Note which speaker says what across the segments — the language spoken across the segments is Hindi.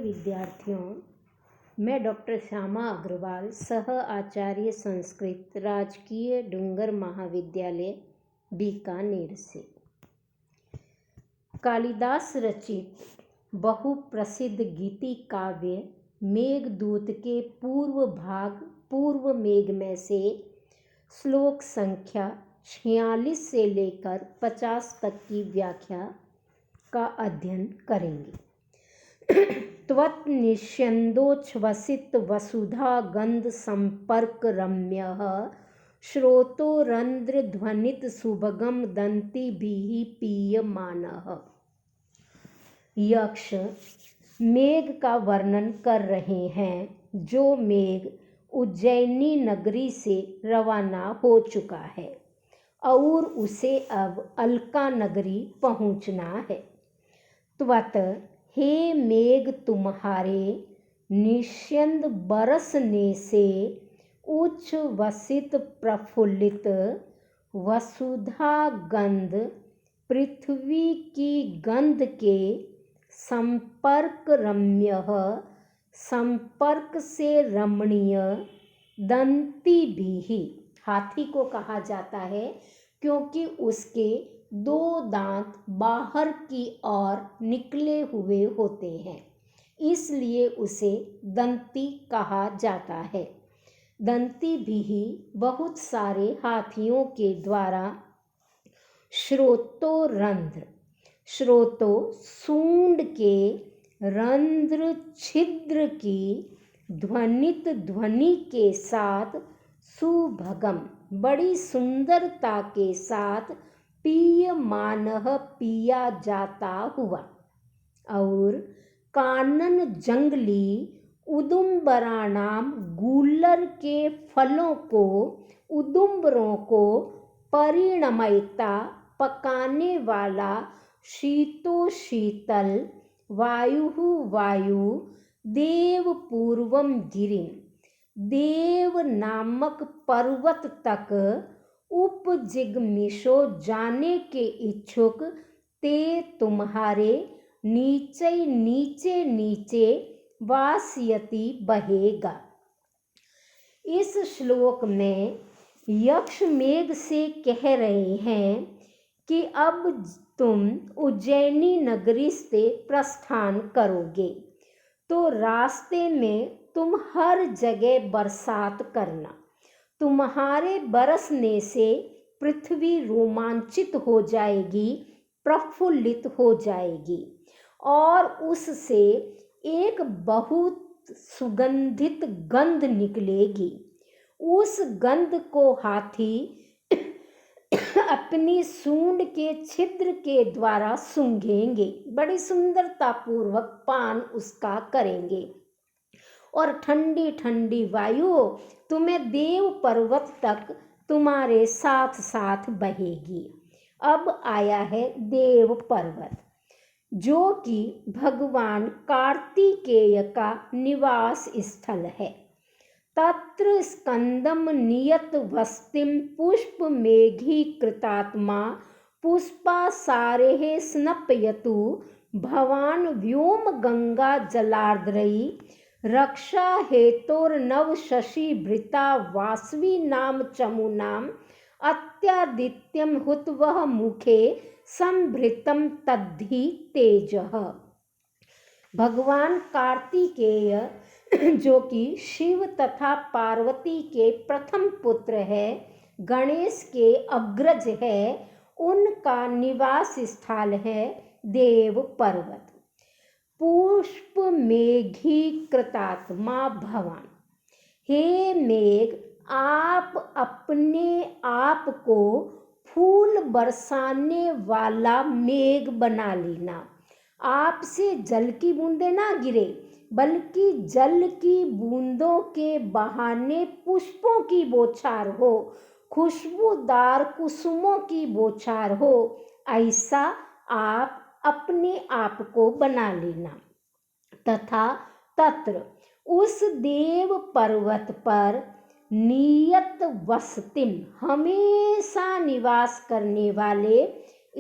Speaker 1: विद्यार्थियों, मैं डॉक्टर श्यामा अग्रवाल, सह आचार्य संस्कृत, राजकीय डूंगर महाविद्यालय, बीकानेर से कालिदास रचित बहुप्रसिद्ध गीति काव्य मेघदूत के पूर्व भाग पूर्व मेघ में से श्लोक संख्या 46 से लेकर 50 तक की व्याख्या का अध्ययन करेंगे। त्वत् निष्यन्दोच्छ्वसित वसुधा गंध संपर्क रम्यः श्रोतोरंध्र ध्वनित सुभगम दंतिभिः पीयमानः। यक्ष मेघ का वर्णन कर रहे हैं, जो मेघ उज्जैनी नगरी से रवाना हो चुका है और उसे अब अलका नगरी पहुंचना है। त्वत् हे मेघ, तुम्हारे निष्यंद बरसने से उच्छ्वसित प्रफुल्लित वसुधा गंध पृथ्वी की गंध के संपर्क रम्य संपर्क से रमणीय दंती भी, हाथी को कहा जाता है क्योंकि उसके 2 दांत बाहर की ओर निकले हुए होते हैं, इसलिए उसे दंती कहा जाता है। दंती भी बहुत सारे हाथियों के द्वारा श्रोतोरंध्र, श्रोतो सूंड के रंध्र छिद्र की ध्वनित ध्वनि के साथ सुभगम बड़ी सुंदरता के साथ पीयमानः पिया जाता हुआ, और कानन जंगली उदुम्बराणाम गूलर के फलों को उदुम्बरों को परिणमयता पकाने वाला शीतोशीतल वायु देव पूर्वम गिरिम, देव नामक पर्वत तक उपजिग्मिषो जाने के इच्छुक ते तुम्हारे नीचे नीचे नीचे वासयति बहेगा। इस श्लोक में यक्ष मेघ से कह रहे हैं कि अब तुम उज्जैनी नगरी से प्रस्थान करोगे तो रास्ते में तुम हर जगह बरसात करना। तुम्हारे बरसने से पृथ्वी रोमांचित हो जाएगी, प्रफुल्लित हो जाएगी और उससे एक बहुत सुगंधित गंध निकलेगी। उस गंध को हाथी अपनी सूंड के छिद्र के द्वारा सूंघेंगे, बड़ी सुंदरता पूर्वक पान उसका करेंगे और ठंडी ठंडी वायु तुम्हें देव पर्वत तक तुम्हारे साथ साथ बहेगी। अब आया है देव पर्वत, जो कि भगवान कार्तिकेय का निवास स्थल है। तत्र स्कंदम नियत वस्तिम पुष्प मेघी कृतात्मा पुष्पासारेः स्नपयतु भवान व्योम गंगा जलार्द्रयी रक्षा हेतोर्नव शशि भृता वासवी नाम चमुनाम अत्यादित्यम हुतवह मुखे संभृतम तद्धि तेजः। भगवान कार्तिकेय, जो कि शिव तथा पार्वती के प्रथम पुत्र है, गणेश के अग्रज है, उनका निवास स्थल है देव पर्वत। पुष्प मेघी कृतात्मा भवान, हे मेघ, आप अपने आप को फूल बरसाने वाला मेघ बना लेना। आपसे जल की बूंदें ना गिरे, बल्कि जल की बूंदों के बहाने पुष्पों की बौछार हो, खुशबूदार कुसुमों की बौछार हो, ऐसा आप अपने आप को बना लेना। तथा तत्र उस देव पर्वत पर नियत वसतिम, हमेशा निवास करने वाले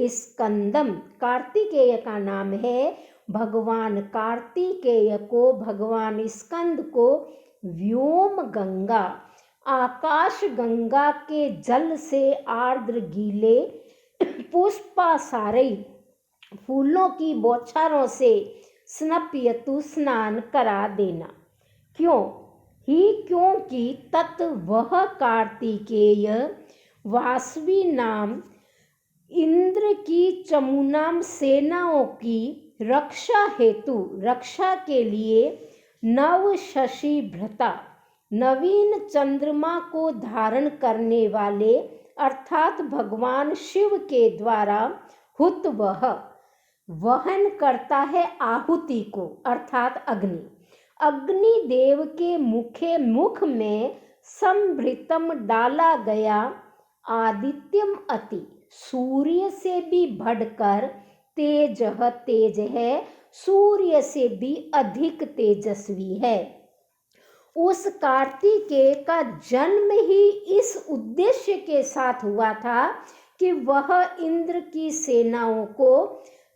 Speaker 1: स्कंदम, कार्तिकेय का नाम है, भगवान कार्तिकेय को, भगवान स्कंद को व्योम गंगा, आकाश गंगा के जल से आर्द्र गीले पुष्पासारई फूलों की बौछारों से स्नपयतु स्नान करा देना। क्योंकि तत् वह कार्तिकेय वासवी नाम इंद्र की चमूनाम सेनाओं की रक्षा हेतु, रक्षा के लिए नव शशि भ्रता, नवीन चंद्रमा को धारण करने वाले अर्थात भगवान शिव के द्वारा हुत वह वहन करता है आहुति को अर्थात अग्नि। अग्निदेव के मुख में संभृतम डाला गया आदित्यम अति, सूर्य से भी बढ़कर तेज है, सूर्य से भी अधिक तेजस्वी है। उस कार्तिकेय का जन्म ही इस उद्देश्य के साथ हुआ था कि वह इंद्र की सेनाओं को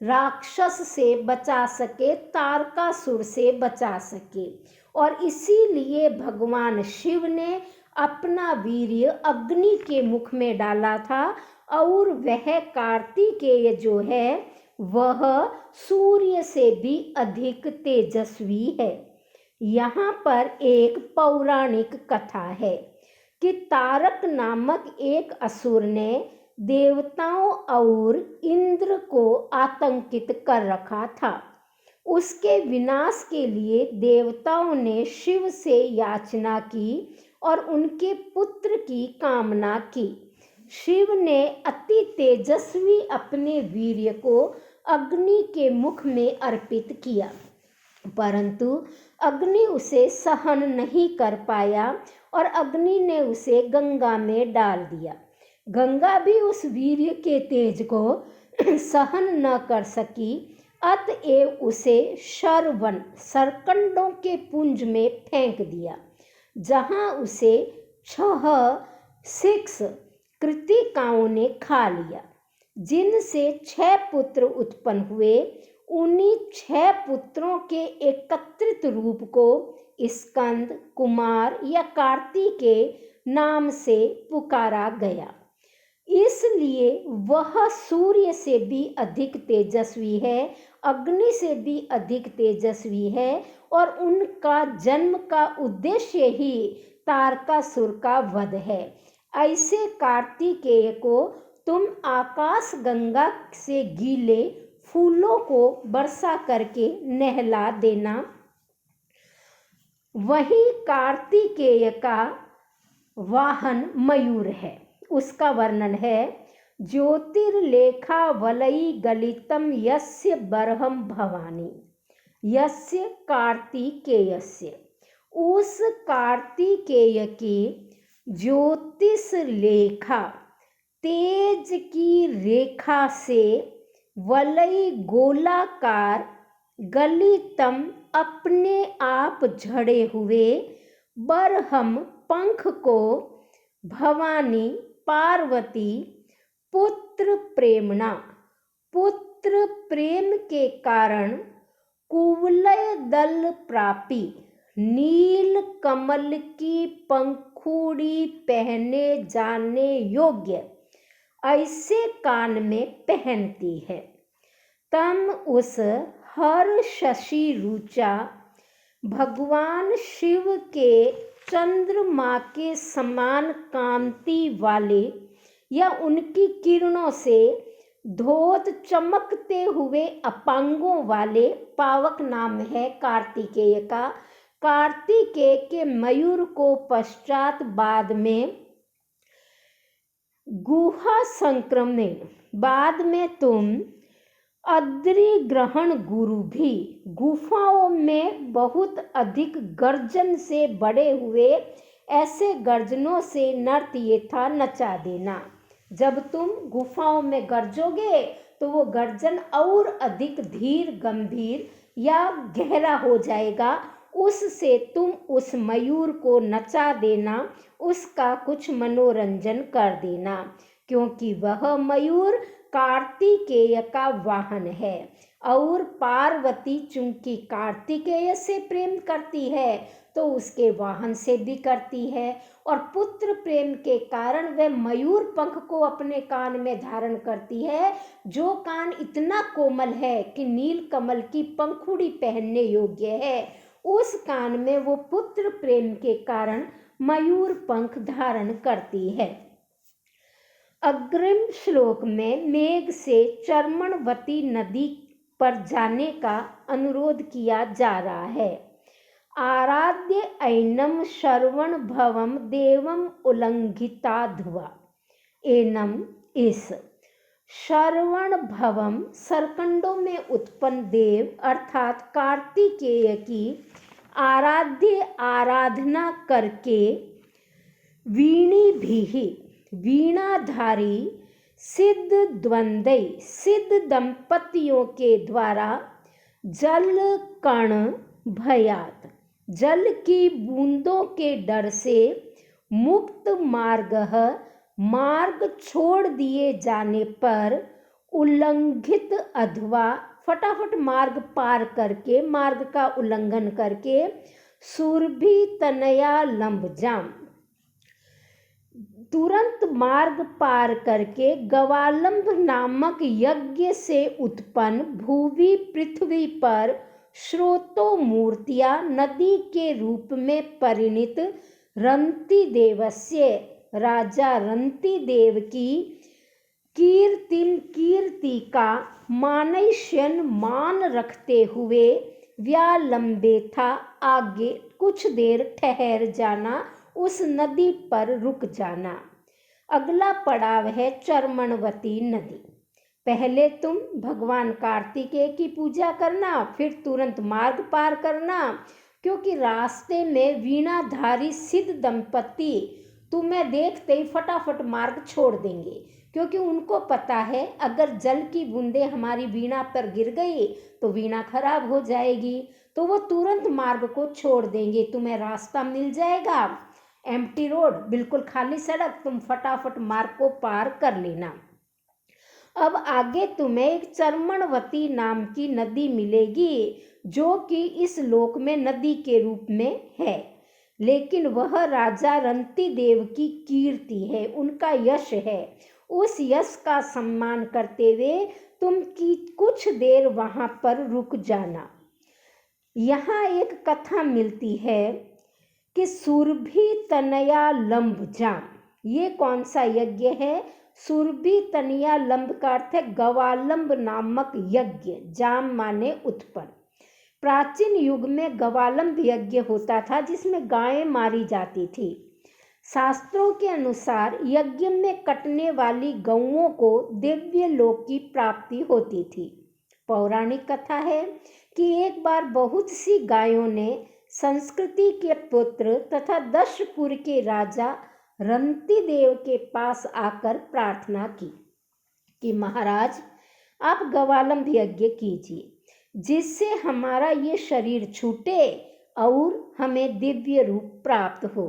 Speaker 1: राक्षस से बचा सके, तारकासुर से बचा सके, और इसीलिए भगवान शिव ने अपना वीर्य अग्नि के मुख में डाला था, और वह कार्तिकेय जो है वह सूर्य से भी अधिक तेजस्वी है। यहाँ पर एक पौराणिक कथा है कि तारक नामक एक असुर ने देवताओं और इंद्र को आतंकित कर रखा था। उसके विनाश के लिए देवताओं ने शिव से याचना की और उनके पुत्र की कामना की। शिव ने अति तेजस्वी अपने वीर्य को अग्नि के मुख में अर्पित किया, परंतु अग्नि उसे सहन नहीं कर पाया और अग्नि ने उसे गंगा में डाल दिया। गंगा भी उस वीर्य के तेज को सहन न कर सकी, अतएव उसे शरवन सरकंडों के पुंज में फेंक दिया, जहां उसे 6 कृतिकाओं ने खा लिया, जिनसे 6 पुत्र उत्पन्न हुए। उन्हीं 6 पुत्रों के एकत्रित रूप को स्कंद, कुमार या कार्तिकेय नाम से पुकारा गया। इसलिए वह सूर्य से भी अधिक तेजस्वी है, अग्नि से भी अधिक तेजस्वी है, और उनका जन्म का उद्देश्य ही तारकासुर का वध है। ऐसे कार्तिकेय को तुम आकाश गंगा से गीले फूलों को वर्षा करके नहला देना। वही कार्तिकेय का वाहन मयूर है। उसका वर्णन है, ज्योतिर्लेखा वलई गलितम यस्य बरहम भवानी यस्य कार्तिकेयस्य। उस कार्तिकेय की ज्योतिष लेखा, तेज की रेखा से वलय गोलाकार, गलितम अपने आप झड़े हुए, बरहम पंख को, भवानी पार्वती, पुत्र प्रेमणा पुत्र प्रेम के कारण, कुवलय दल प्रापी नील कमल की पंखुड़ी पहने जाने योग्य ऐसे कान में पहनती है। तम उस हर शशि रुचा भगवान शिव के चंद्रमा के समान कांति वाले या उनकी किरणों से धोत चमकते हुए अपांगों वाले पावक नाम है कार्तिकेय का। कार्तिकेय के मयूर को पश्चात बाद में गुहा संक्रमण, बाद में तुम अद्रि ग्रहण गुरु भी गुफाओं में बहुत अधिक गर्जन से बड़े हुए ऐसे गर्जनों से नर्त यथा नचा देना। जब तुम गुफाओं में गर्जोगे तो वो गर्जन और अधिक धीर गंभीर या गहरा हो जाएगा। उससे तुम उस मयूर को नचा देना, उसका कुछ मनोरंजन कर देना, क्योंकि वह मयूर कार्तिकेय का वाहन है। और पार्वती चूंकि कार्तिकेय से प्रेम करती है तो उसके वाहन से भी करती है, और पुत्र प्रेम के कारण वह मयूर पंख को अपने कान में धारण करती है, जो कान इतना कोमल है कि नील कमल की पंखुड़ी पहनने योग्य है। उस कान में वो पुत्र प्रेम के कारण मयूर पंख धारण करती है। अग्रिम श्लोक में मेघ से चर्मणवती नदी पर जाने का अनुरोध किया जा रहा है। आराध्य ऐनम श्रवण भवम देवम उल्लंघिताध्वा। एनम इस श्रवण भवम सरकंडों में उत्पन्न देव अर्थात कार्तिकेय की आराध्य आराधना करके वीणी भी वीणाधारी सिद्ध द्वंद्वई सिद्ध दंपतियों के द्वारा जल कण भयात जल की बूंदों के डर से मुक्त मार्ग छोड़ दिए जाने पर उल्लंघित अथवा फटाफट मार्ग पार करके मार्ग का उल्लंघन करके सुरभि तनया लंबजाम तुरंत मार्ग पार करके गवालंब नामक यज्ञ से उत्पन्न भूवि पृथ्वी पर स्रोतो मूर्तियां नदी के रूप में परिणित रंति देवस्य राजा रंति देव की कीर्ति का मानैष्यन मान रखते हुए व्यालंबे था आगे कुछ देर ठहर जाना, उस नदी पर रुक जाना। अगला पड़ाव है चर्मणवती नदी। पहले तुम भगवान कार्तिकेय की पूजा करना, फिर तुरंत मार्ग पार करना, क्योंकि रास्ते में वीणाधारी सिद्ध दंपति तुम्हें देखते ही फटाफट मार्ग छोड़ देंगे, क्योंकि उनको पता है अगर जल की बूंदें हमारी वीणा पर गिर गई तो वीणा खराब हो जाएगी, तो वो तुरंत मार्ग को छोड़ देंगे। तुम्हें रास्ता मिल जाएगा, एम्प्टी रोड, बिल्कुल खाली सड़क, तुम फटाफट मार्ग को पार कर लेना। अब आगे तुम्हें एक चर्मणवती नाम की नदी मिलेगी, जो कि इस लोक में नदी के रूप में है, लेकिन वह राजा रंति देव की कीर्ति है, उनका यश है। उस यश का सम्मान करते हुए तुम की कुछ देर वहां पर रुक जाना। यहाँ एक कथा मिलती है कि सुरभि तनया लंबजाम, ये कौन सा यज्ञ है? सुरभि तनया लंब का अर्थ है गवालंब नामक यज्ञ, जाम माने उत्पन्न। प्राचीन युग में गवालंब यज्ञ होता था जिसमें गायें मारी जाती थी। शास्त्रों के अनुसार यज्ञ में कटने वाली गौओं को दिव्य लोक की प्राप्ति होती थी। पौराणिक कथा है कि एक बार बहुत सी गायों ने संस्कृति के पुत्र तथा दशपुर के राजा रंति देव के पास आकर प्रार्थना की कि महाराज आप गवालंब यज्ञ कीजिए, जिससे हमारा ये शरीर छूटे और हमें दिव्य रूप प्राप्त हो।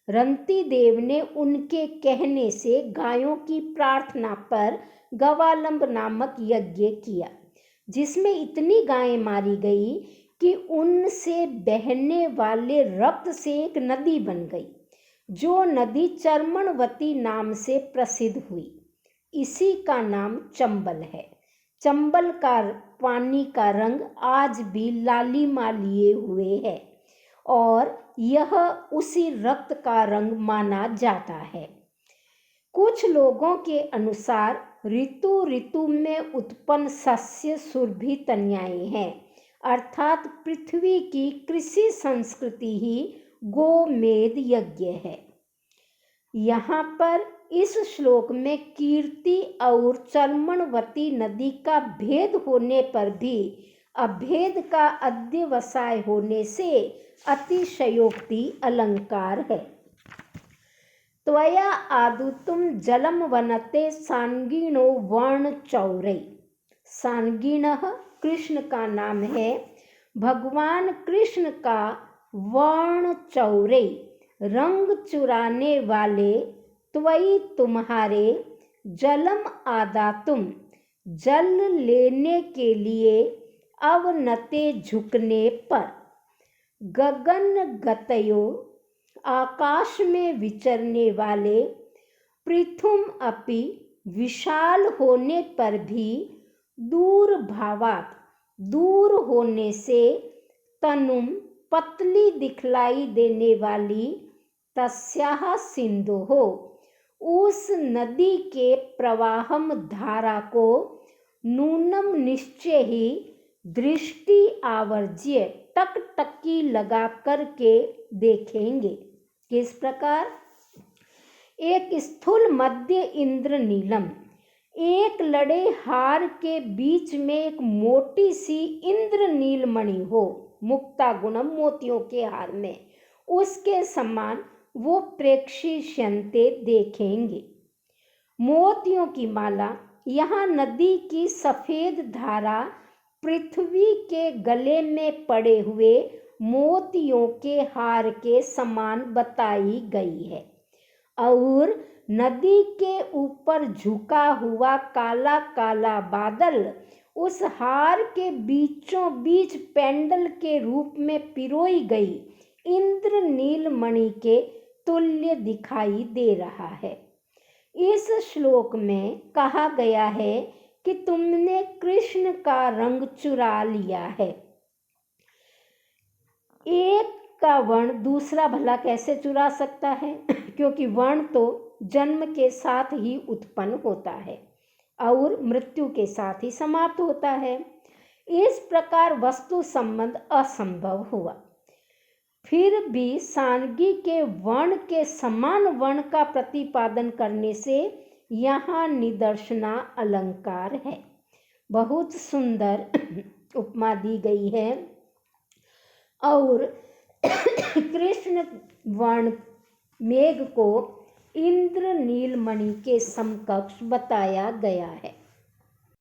Speaker 1: रंति देव ने उनके कहने से गायों की प्रार्थना पर गवालंब नामक यज्ञ किया, जिसमें इतनी गायें मारी गई कि उनसे बहने वाले रक्त से एक नदी बन गई, जो नदी चर्मणवती नाम से प्रसिद्ध हुई। इसी का नाम चंबल है। चंबल का पानी का रंग आज भी लालिमा लिए हुए है और यह उसी रक्त का रंग माना जाता है। कुछ लोगों के अनुसार ऋतु में उत्पन्न सस्य सुरभि तनयाएं हैं, अर्थात पृथ्वी की कृषि संस्कृति ही गोमेद यज्ञ है। यहाँ पर इस श्लोक में कीर्ति और चर्मणवती नदी का भेद होने पर भी अभेद का अध्यवसाय होने से अतिशयोक्ति अलंकार है। त्वया आदुतुम जलम वनते सांगिणो वर्ण चौरई। सांगिणः कृष्ण का नाम है। भगवान कृष्ण का वर्ण चौरई रंग चुराने वाले त्वयि तुम्हारे जलम आदातुम, जल लेने के लिए अवनते झुकने पर। गगन गतयो, आकाश में विचरने वाले। पृथुम अपि, विशाल होने पर भी। दूर भावात, दूर होने से। तनुम, पतली दिखलाई देने वाली। तस्याः सिंधोः, उस नदी के प्रवाहम धारा को। नूनम, निश्चय ही। दृष्टि आवर्ज्य, टकटकी लगा करके देखेंगे। किस प्रकार? एक स्थूल मध्य इंद्र नीलम, एक लड़े हार के बीच में एक मोटी सी इंद्र नीलमणि हो, मुक्ता गुणम, मोतियों के हार में, उसके समान वो प्रेक्षिष्यन्ते, देखेंगे। मोतियों की माला, यहाँ नदी की सफेद धारा पृथ्वी के गले में पड़े हुए मोतियों के हार के समान बताई गई है। और नदी के ऊपर झुका हुआ काला काला बादल उस हार के बीचों बीच पेंडल के रूप में पिरोई गई इंद्र नीलमणि के तुल्य दिखाई दे रहा है। इस श्लोक में कहा गया है कि तुमने कृष्ण का रंग चुरा लिया है। एक का वर्ण दूसरा भला कैसे चुरा सकता है? क्योंकि वर्ण तो जन्म के साथ ही उत्पन्न होता है और मृत्यु के साथ ही समाप्त होता है। इस प्रकार वस्तु संबंध असंभव हुआ। फिर भी सानगी के वर्ण के समान वर्ण का प्रतिपादन करने से यहाँ निदर्शना अलंकार है। बहुत सुंदर उपमा दी गई है और कृष्ण वर्ण मेघ को इंद्र नीलमणि के समकक्ष बताया गया है।